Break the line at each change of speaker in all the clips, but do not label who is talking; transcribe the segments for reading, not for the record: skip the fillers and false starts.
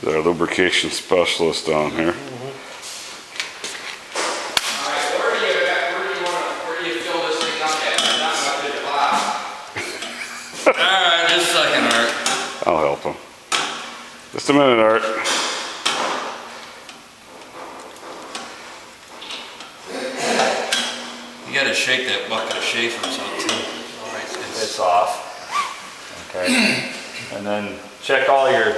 Our lubrication specialist down here.
Alright, just a second, Art.
I'll help him. Just a minute, Art.
You gotta shake that bucket of Schaefer's out too. Alright,
It's off. Okay. And then check all your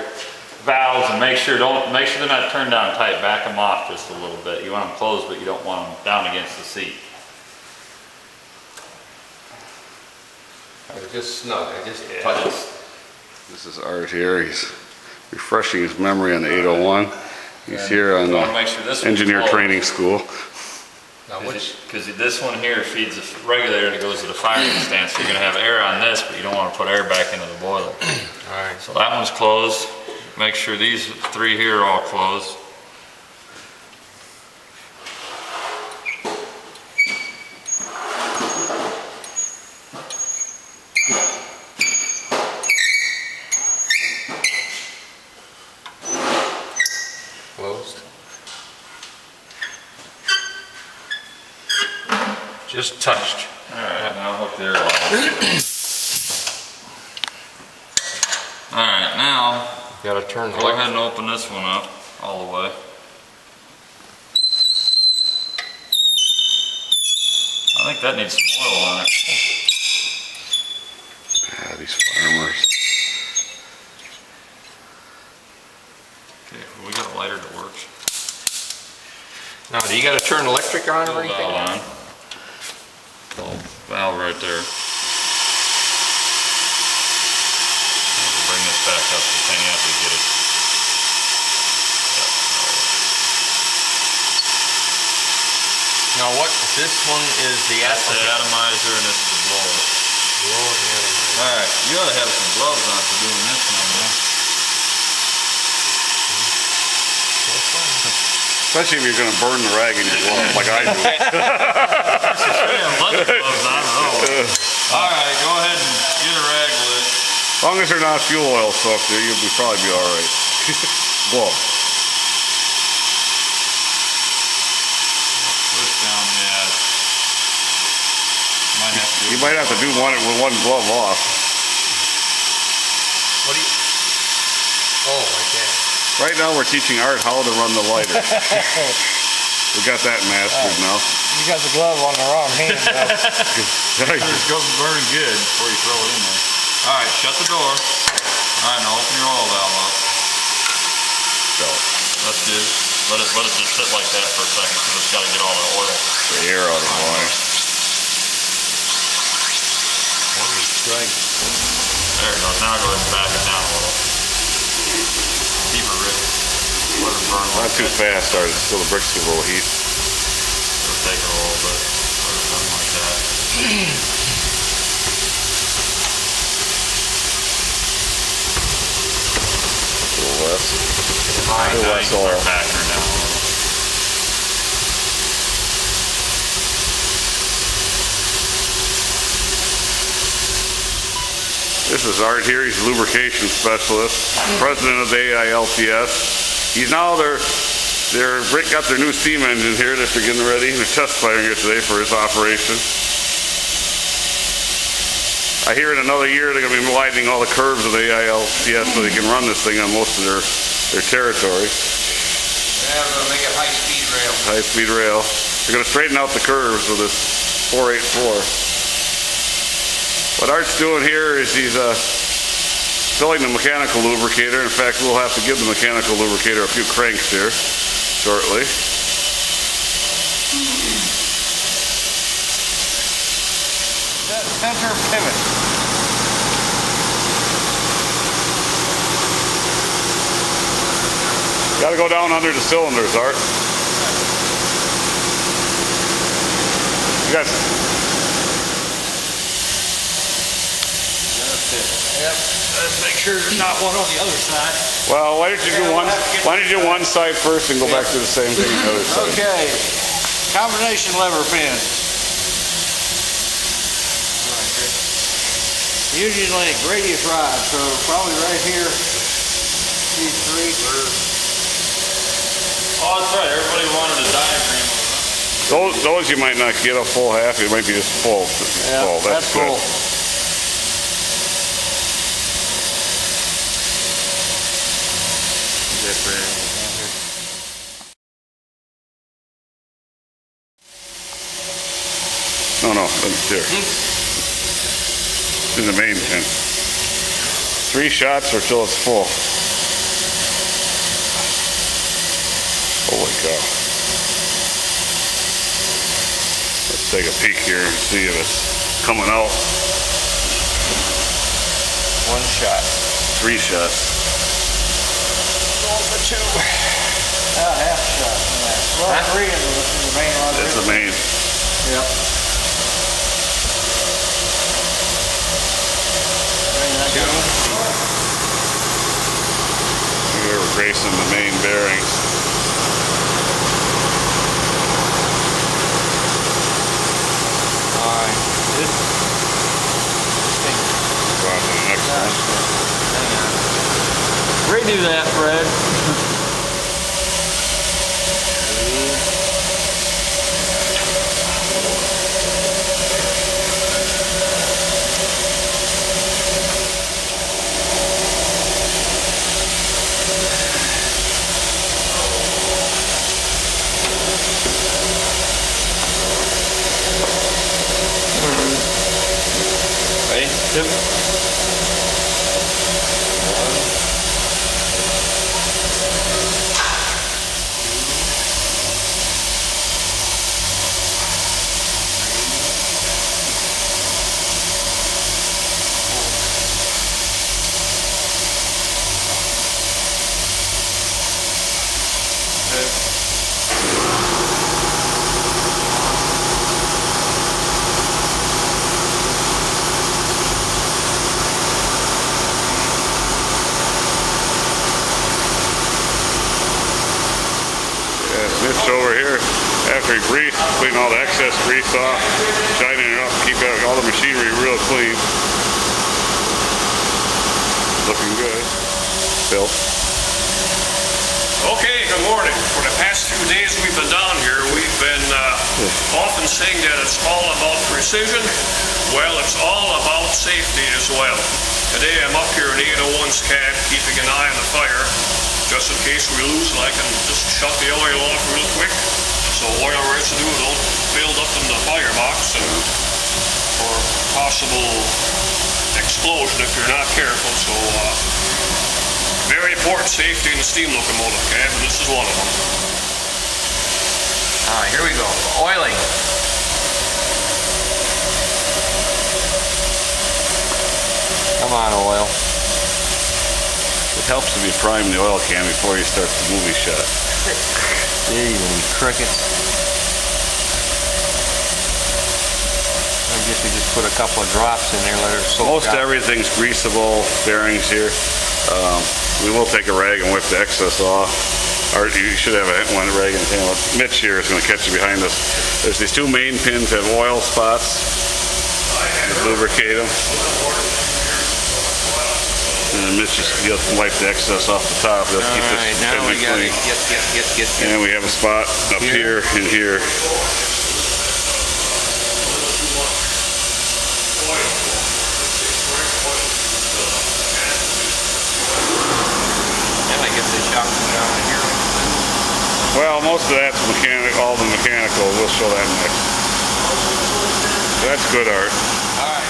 valves and make sure they're not turned down tight. Back them off just a little bit. You want them closed, but you don't want them down against the seat.
I was just snug. I just touched it.
This is Art here. He's refreshing his memory on the 801. He's here on the engineer training school.
Because this one here feeds the regulator that goes to the firing stance. So you're going to have air on this, but you don't want to put air back into the boiler.
Alright.
So that one's closed. Make sure these three here are all closed.
Closed. Just touched.
Alright, now hook the air line. Alright, now
Gotta turn
go ahead and open this one up all the way. I think that needs some oil on it.
Ah, these farmers.
Okay, well, we got a lighter that works.
Now, do you gotta turn electric on or anything?
Valve on. Oh, valve right there. Bring this back up to 10 after you get it.
Now what, this one is the
That's the atomizer and this is the blower. Alright, you ought to have some gloves on for doing this now, man.
Especially if you're going to burn the rag in your glove like I do.
Alright, go ahead and get a rag lit.
As long as they're not fuel oil soaked, you'll probably be alright. Whoa.
Push down, yeah.
You might have to do one with one glove off.
What do you... Oh, like that.
Right now we're teaching Art how to run the lighter. We got that mastered now.
You got the glove on the wrong hand.
It's going to burn good before you throw it in there. Alright, shut the door. Alright, now open your oil valve up.
So,
that's good. Let it just sit like that for a second because it's got to get all the oil.
The air out of the line.
There it goes. Now go ahead and back it down a little. Keep it rich. Let it burn.
Not too fast, Art. Still the bricks get a little heat.
It'll take it a little bit. Let it burn like that.
A little less.
Alright, now
less
you can
oil.
start backing her down a little.
This is Art here. He's a lubrication specialist, president of the AILTS. He's now got their new steam engine here that they're getting ready. They're test firing it today for his operation. I hear in another year they're going to be widening all the curves of the AILTS so they can run this thing on most of their territory.
Yeah, we're gonna make it high-speed rail.
High-speed rail. They're going to straighten out the curves with this 484. What Art's doing here is he's filling the mechanical lubricator. In fact, we'll have to give the mechanical lubricator a few cranks here shortly.
Center pivot.
Got to go down under the cylinders, Art. You got.
Yep. Let's make sure there's not one on the other side.
Well, why don't you do one? Why don't you do one side first and go back to the same thing on the other side?
Okay. Combination lever pin. Union link radius rod. So probably right here. These three.
Oh, that's right. Everybody wanted a diagram.
Those you might not get a full half. It might be just full.
Yeah,
full. That's good.
cool.
No, that's here. In the main pin. 3 shots or till it's full. Holy cow. Let's take a peek here and see if it's coming out.
1 shot.
3 shots.
Going for 2.
Half shot. Well,
Huh?
3 in the main one.
That's the main.
Yep.
We're racing the main bearings.
Alright. This thing.
Go on to the next one.
Hang on.
Redo that, Fred.
Ready?
Yep.
Mitch over here, after he greased, clean all the excess grease off, shining it up, keep all the machinery real clean. Looking good. Bill?
Okay, good morning. For the past few days we've been down here, we've been often saying that it's all about precision. Well, it's all about safety as well. Today I'm up here in 801's cab, keeping an eye on the fire, just in case we lose, and I can just shut the oil off real quick, so oil residue don't build up in the firebox and for possible explosion if you're not careful. So very important safety in the steam locomotive cab, and this is one of them.
Alright, here we go. Oiling. Come on, oil.
It helps to be priming the oil can before you start the movie shot.
There you go, you crickets. I guess we just put a couple of drops in there, let it soak
Most
out.
everything's greasable bearings here. We will take a rag and whip the excess off. Or you should have one rag in the handle. Mitch here is going to catch you behind us. There's these 2 main pins that have oil spots. Just lubricate them. And then Mitch just wipe the excess off the top. They'll keep this
Alright, now we
clean.
gotta get.
And we have a spot up here and here.
And I guess they shot them down in here.
Well, most of that's all the mechanical. We'll show that next. That's good, Art.
Alright.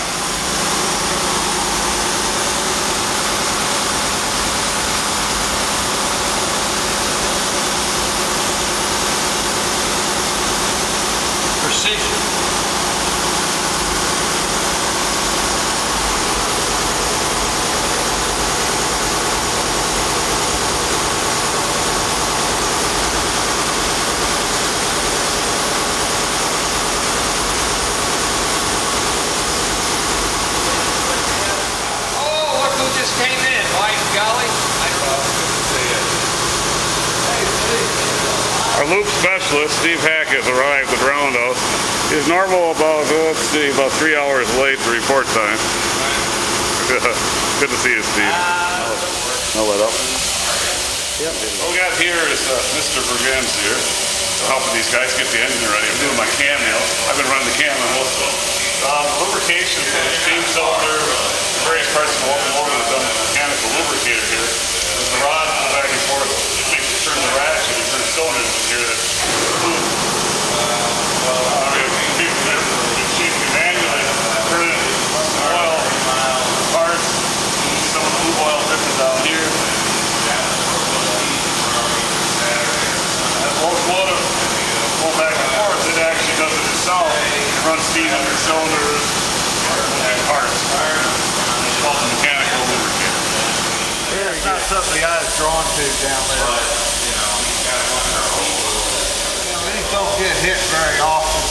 Precision. Oh, look who just came in, by golly.
Our loop specialist, Steve Hack, has arrived at Roundhouse. He's normal about, let's see, about 3 hours late to report time. Good to see you, Steve. I'll let up. Yep. What we got here is Mr. Bergen's here, helping these guys get the engine ready. I'm doing my cameo. I've been running the cam on most of them. Lubrication for the steam cylinder, various parts of the locomotive is done with a mechanical lubricator here. There's the rod go back and forth. It makes you turn the ratchet, you turn the cylinders in here. That's smooth. You can manually turn it some oil, parts, some of the lube oil dripping down here. That locomotive going back and forth, it actually does it itself. It runs steam in the cylinders and parts. It's called a mechanical lubricator.
Yeah, it's not something the eye's drawn to down there. These don't get hit very often.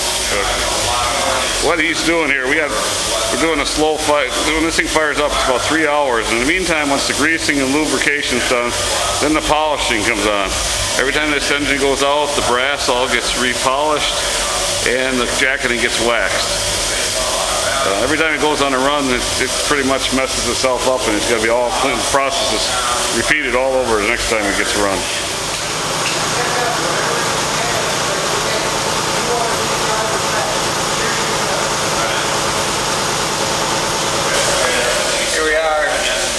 What he's doing here, we're doing a slow fire. When this thing fires up, it's about 3 hours. In the meantime, once the greasing and lubrication's done, then the polishing comes on. Every time this engine goes out, the brass all gets repolished and the jacketing gets waxed. Every time it goes on a run, it pretty much messes itself up, and it's got to be all clean. The process is repeated all over the next time it gets run.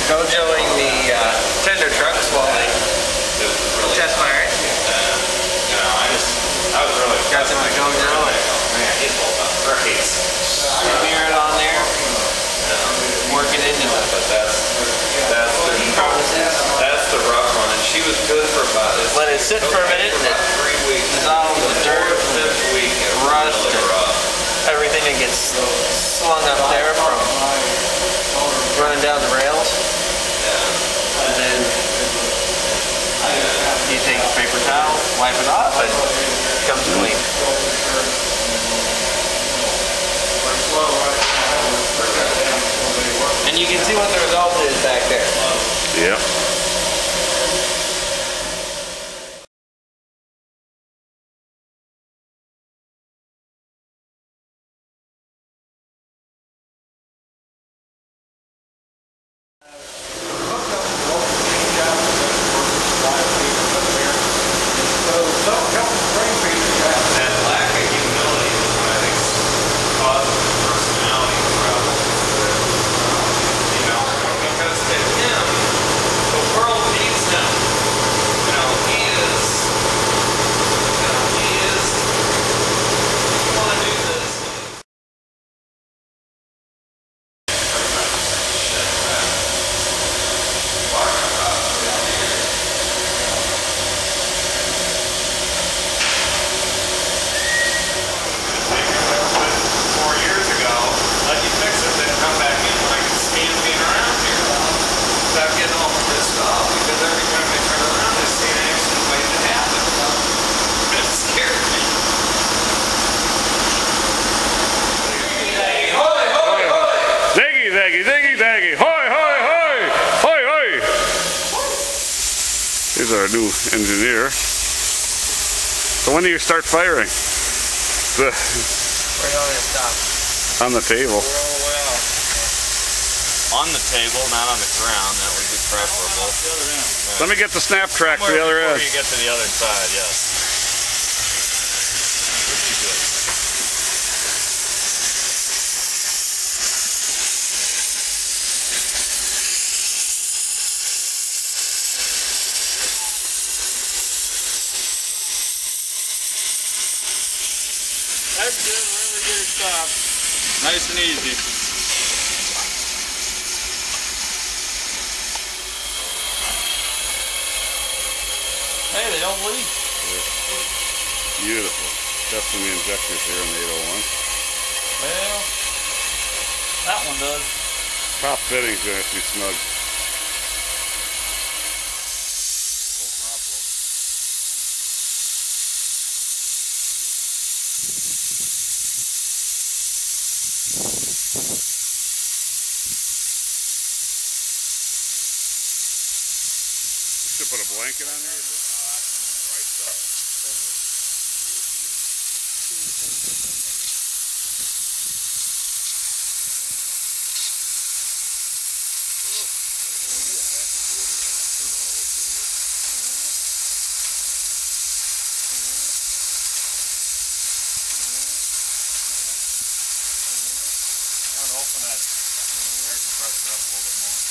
Dojoing the tender trucks while they test my right. Got some to dojo and smear it on there, work it into the process.
That's the rough one, and she was good for about this.
Let it sit for a minute and it
3 weeks.
dissolves the dirt,
Fifth week,
rust, and everything that gets slung up there from running down the rails. And then you take a paper towel, wipe it off, and it comes clean. And you can see what the result is back there.
Yep. Here's our new engineer. So when do you start firing?
Where do you want to stop?
On the table.
On the table, not on the ground. That would be preferable.
Let me get the snap track for the other end.
Before you get to the other side, yes. Would be good.
That's good. Wherever you stop. Nice and easy. Hey, they don't leak.
Beautiful. Testing the injectors here in the 801.
Well, that one does.
Top fitting's going to have to be snug. Should put a blanket on there. Right side.
open that air compressor up a little bit more.